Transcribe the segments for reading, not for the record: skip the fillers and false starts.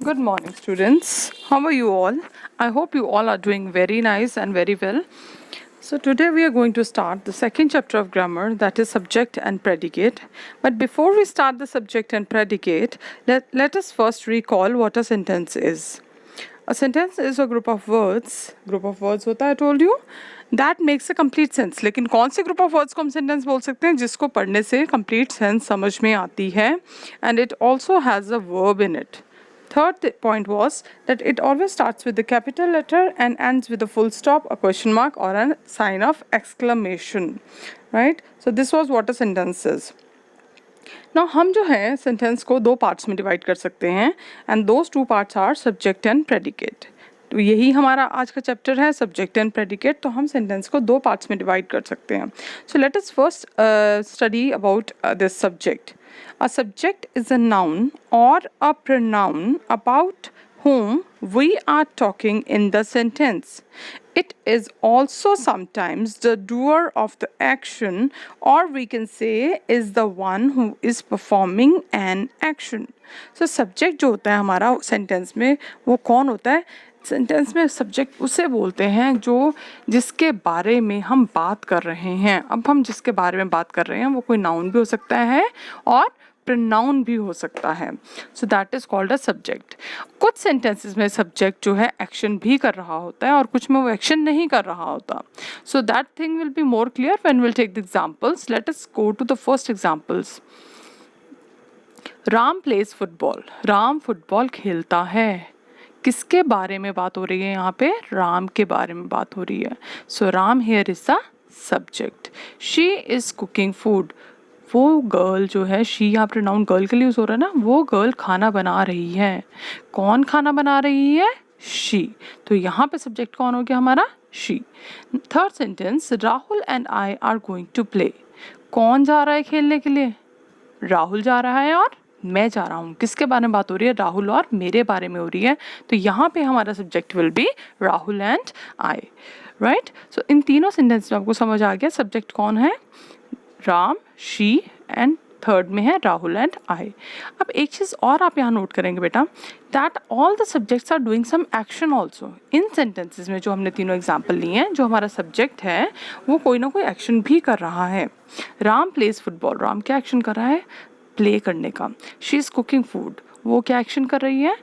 Good morning, students. How are you all? I hope you all are doing very nice and very well. So, today we are going to start the second chapter of grammar, that is subject and predicate. But before we start the subject and predicate, let us first recall what a sentence is. A sentence is a group of words होता है, I told you, that makes a complete sense. लेकिन कौन से group of words को हम sentence बोल सकते हैं जिसको पढ़ने से complete sense समझ में आती है, and it also has a verb in it. Third point was that it always starts with the capital letter and ends with a full stop, a question mark, or a sign of exclamation. Right? So this was what a sentence is. Now हम जो है sentence को दो parts में divide कर सकते हैं, and those two parts are subject and predicate. तो यही हमारा आज का चैप्टर है, सब्जेक्ट एंड प्रेडिकेट. तो हम सेंटेंस को दो पार्ट्स में डिवाइड कर सकते हैं. सो let us first study about this subject. A subject is a noun or a pronoun about whom we are talking in the sentence. It is also sometimes the doer of the action, or we can say is the one who is performing an action. So subject जो होता है हमारा sentence में, वो कौन होता है? Sentence में सब्जेक्ट उसे बोलते हैं जो जिसके बारे में हम बात कर रहे हैं. अब हम जिसके बारे में बात कर रहे हैं वो कोई नाउन भी हो सकता है और प्रोनाउन भी हो सकता है. So that is called a subject. कुछ सेंटेंसेस में सब्जेक्ट जो है एक्शन भी कर रहा होता है और कुछ में वो एक्शन नहीं कर रहा होता. So that thing will be more clear when will take the examples. Let us go to the first examples. Ram plays football. Ram football खेलता है. किसके बारे में बात हो रही है यहाँ पे? राम के बारे में बात हो रही है. So Ram here is the subject. She is cooking food. वो गर्ल जो है, शी यहाँ पर नाउन गर्ल के लिए यूज हो रहा है ना, वो गर्ल खाना बना रही है. कौन खाना बना रही है? शी. तो यहाँ पे सब्जेक्ट कौन हो गया हमारा? She. Third sentence, Rahul and I are going to play. कौन जा रहा है खेलने के लिए? राहुल जा रहा है और मैं जा रहा हूँ. किसके बारे में बात हो रही है? राहुल और मेरे बारे में हो रही है. तो यहाँ पे हमारा subject will be Rahul and I. Right. So in तीनों सेंटेंस में आपको समझ आ गया सब्जेक्ट कौन है? राम, शी एंड थर्ड में है राहुल एंड आई. अब एक चीज़ और आप यहाँ नोट करेंगे बेटा, that all the subjects are doing some action also. इन सेंटेंसेज में जो हमने तीनों एग्जाम्पल लिए हैं, जो हमारा सब्जेक्ट है वो कोई ना कोई एक्शन भी कर रहा है. Ram plays football. राम क्या एक्शन कर रहा है? प्ले करने का. She is cooking food. वो क्या एक्शन कर रही है?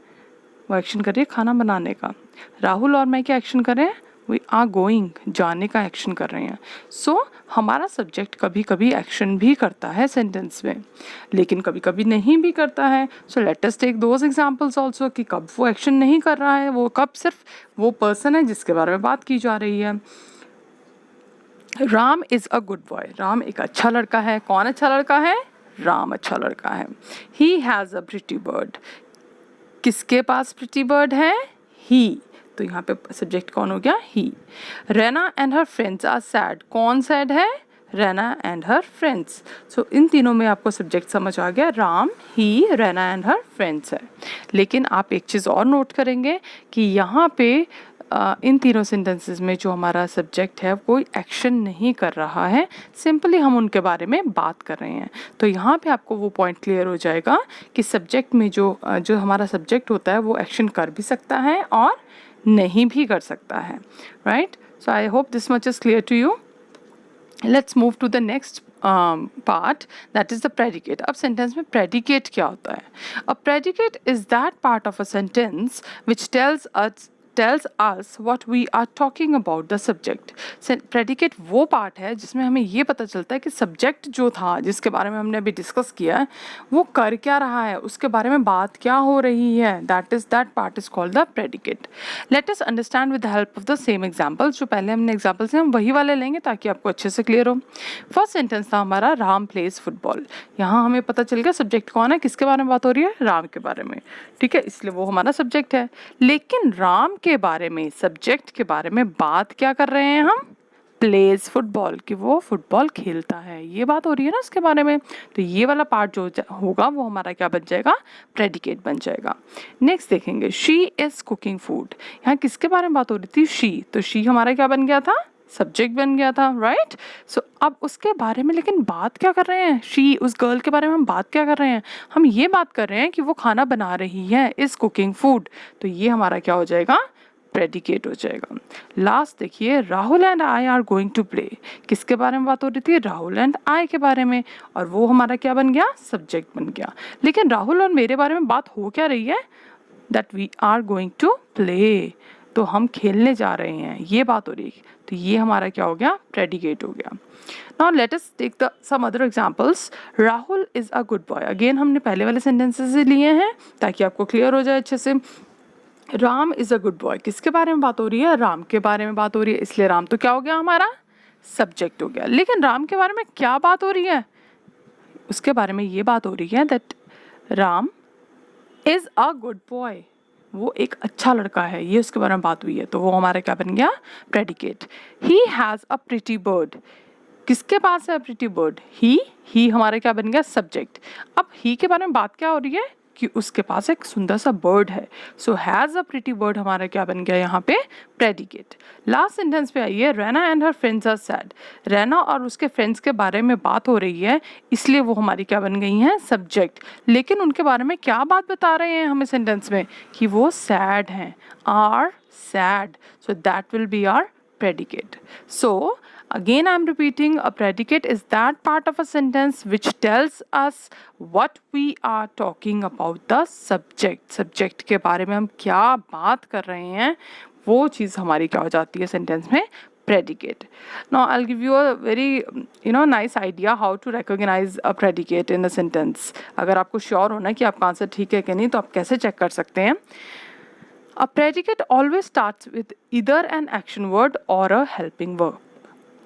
वो एक्शन कर रही है खाना बनाने का. राहुल और मैं क्या एक्शन कर रहे हैं? वी आर गोइंग, जाने का एक्शन कर रहे हैं. सो हमारा सब्जेक्ट कभी कभी एक्शन भी करता है सेंटेंस में, लेकिन कभी कभी नहीं भी करता है. So let us take those examples also कि कब वो एक्शन नहीं कर रहा है, वो कब सिर्फ वो पर्सन है जिसके बारे में बात की जा रही है. Ram is a good boy. Ram एक अच्छा लड़का है. कौन अच्छा लड़का है? राम अच्छा लड़का है. He has a pretty bird. किसके पास प्रिटी बर्ड है? ही. तो यहाँ पे सब्जेक्ट कौन हो गया? He. Raina and her friends are sad. कौन सैड है? Raina and her friends. So in तीनों में आपको सब्जेक्ट समझ आ गया. Ram, he, Raina and her friends है. लेकिन आप एक चीज़ और नोट करेंगे कि यहाँ पे इन तीनों सेंटेंसेस में जो हमारा सब्जेक्ट है कोई एक्शन नहीं कर रहा है, सिंपली हम उनके बारे में बात कर रहे हैं. तो यहाँ पे आपको वो पॉइंट क्लियर हो जाएगा कि सब्जेक्ट में जो हमारा सब्जेक्ट होता है वो एक्शन कर भी सकता है और नहीं भी कर सकता है. Right. So I hope this much is clear to you. Let's move to the next part, that is the predicate. अब सेंटेंस में प्रेडिकेट क्या होता है? A predicate is that part of a sentence which tells us what we are talking about the subject. Predicate वो part है जिसमें हमें ये पता चलता है कि सब्जेक्ट जो था जिसके बारे में हमने अभी डिस्कस किया है वो कर क्या रहा है, उसके बारे में बात क्या हो रही है. That part is called the predicate. Let us understand with the help of the same examples. जो पहले हमने एग्जाम्पल्स हैं हम वही वाले लेंगे ताकि आपको अच्छे से क्लियर हो. फर्स्ट सेंटेंस था हमारा राम प्लेज फुटबॉल. यहाँ हमें पता चल गया सब्जेक्ट कौन है, किसके बारे में बात हो रही है? राम के बारे में. ठीक है, इसलिए वो हमारा सब्जेक्ट है. लेकिन राम के बारे में, सब्जेक्ट के बारे में बात क्या कर रहे हैं हम? प्लेज फुटबॉल, कि वो फुटबॉल खेलता है, ये बात हो रही है ना उसके बारे में. तो ये वाला पार्ट जो होगा वो हमारा क्या बन जाएगा? प्रेडिकेट बन जाएगा. नेक्स्ट देखेंगे, शी इज कुकिंग फूड. यहाँ किसके बारे में बात हो रही थी? शी. तो शी हमारा क्या बन गया था? सब्जेक्ट बन गया था, राइट। सो अब उसके बारे में लेकिन बात क्या कर रहे हैं, शी, उस गर्ल के बारे में हम बात क्या कर रहे हैं, हम ये बात कर रहे हैं कि वो खाना बना रही है, इज कुकिंग फूड। तो ये हमारा क्या हो जाएगा, प्रेडिकेट हो जाएगा। लास्ट देखिए, Rahul and I are going to play, किसके बारे में बात हो रही थी, राहुल एंड आई के बारे में, और वो हमारा क्या बन गया, सब्जेक्ट बन गया। लेकिन राहुल और मेरे बारे में बात हो क्या रही है, that we are going to play, तो हम खेलने जा रहे हैं, ये बात हो रही है। तो ये हमारा क्या हो गया, प्रेडिकेट हो गया। Now let us take the some other examples. Rahul is a good boy, again हमने पहले वाले सेंटेंसेस से लिए हैं ताकि आपको क्लियर हो जाए अच्छे से। Ram is a good boy, किसके बारे में बात हो रही है, राम के बारे में बात हो रही है, इसलिए राम तो क्या हो गया हमारा, सब्जेक्ट हो गया। लेकिन राम के बारे में क्या बात हो रही है, उसके बारे में ये बात हो रही है that Ram is a good boy, वो एक अच्छा लड़का है, ये उसके बारे में बात हुई है, तो वो हमारा क्या बन गया, predicate. He has a pretty bird, किसके पास है प्रिटी बर्ड, ही हमारा क्या बन गया, सब्जेक्ट। अब ही के बारे में बात क्या हो रही है कि उसके पास एक सुंदर सा बर्ड है, so has a pretty bird हमारा क्या बन गया यहाँ पे, प्रेडिकेट। लास्ट सेंटेंस पे आइए, Raina and her friends are sad, Raina और उसके फ्रेंड्स के बारे में बात हो रही है, इसलिए वो हमारी क्या बन गई हैं, सब्जेक्ट। लेकिन उनके बारे में क्या बात बता रहे हैं हमें सेंटेंस में, कि वो सैड हैं, are sad, so that will be are predicate. So again I'm repeating, a predicate is that part of a sentence which tells us what we are talking about the subject, subject के बारे में हम क्या बात कर रहे हैं, वो चीज़ हमारी क्या हो जाती है सेंटेंस में, predicate. Now I'll give you a very nice idea how to recognize a predicate in a sentence. अगर आपको श्योर होना कि आपका आंसर ठीक है कि नहीं, तो आप कैसे चेक कर सकते हैं। A predicate always starts with either an action word or a helping verb.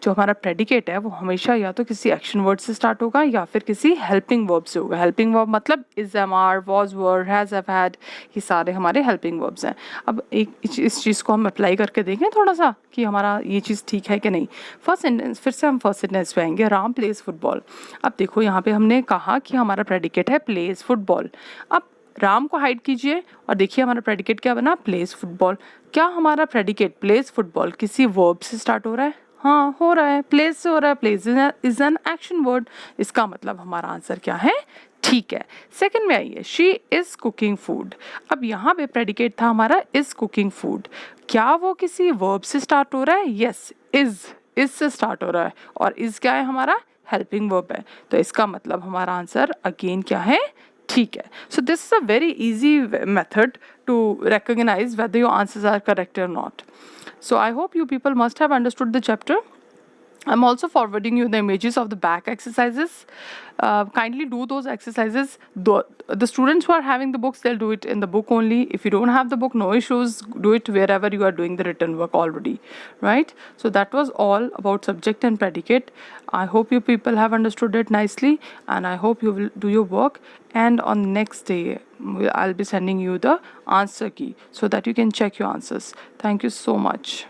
जो हमारा predicate है वो हमेशा या तो किसी action word से start होगा या फिर किसी helping verb से होगा। helping verb मतलब is, am, are, was, were, has, have, had, ये सारे हमारे helping verbs हैं। अब एक इस चीज़ को हम अप्लाई करके देखें थोड़ा सा कि हमारा ये चीज़ ठीक है कि नहीं। फर्स्ट सेंटेंस, फिर से हम फर्स्ट सेंटेंस पे आएंगे, राम प्लेज फुटबॉल। अब देखो यहाँ पे हमने कहा कि हमारा predicate है प्लेज फुटबॉल। अब राम को हाइड कीजिए और देखिए हमारा प्रेडिकेट क्या बना, प्लेस फुटबॉल। क्या हमारा प्रेडिकेट प्लेस फुटबॉल किसी वर्ब से स्टार्ट हो रहा है, हाँ हो रहा है, प्लेस से हो रहा है, place is an action word, इसका मतलब हमारा आंसर क्या है, ठीक है। सेकंड में आइए, शी इज कुकिंग फूड। अब यहाँ पे प्रेडिकेट था हमारा इज कुकिंग फूड, क्या वो किसी वर्ब से स्टार्ट हो रहा है, यस, इज से स्टार्ट हो रहा है, और इज क्या है हमारा, हेल्पिंग वर्ब है, तो इसका मतलब हमारा आंसर अगेन क्या है, ठीक है। So this is a very easy method to recognize whether your answers are correct or not. So I hope you people must have understood the chapter. I'm also forwarding you the images of the back exercises. Kindly do those exercises. The students who are having the books, they'll do it in the book only. If you don't have the book, no issues. Do it wherever you are doing the written work already, right? So that was all about subject and predicate. I hope you people have understood it nicely, and I hope you will do your work. And on next day, I'll be sending you the answer key so that you can check your answers. Thank you so much.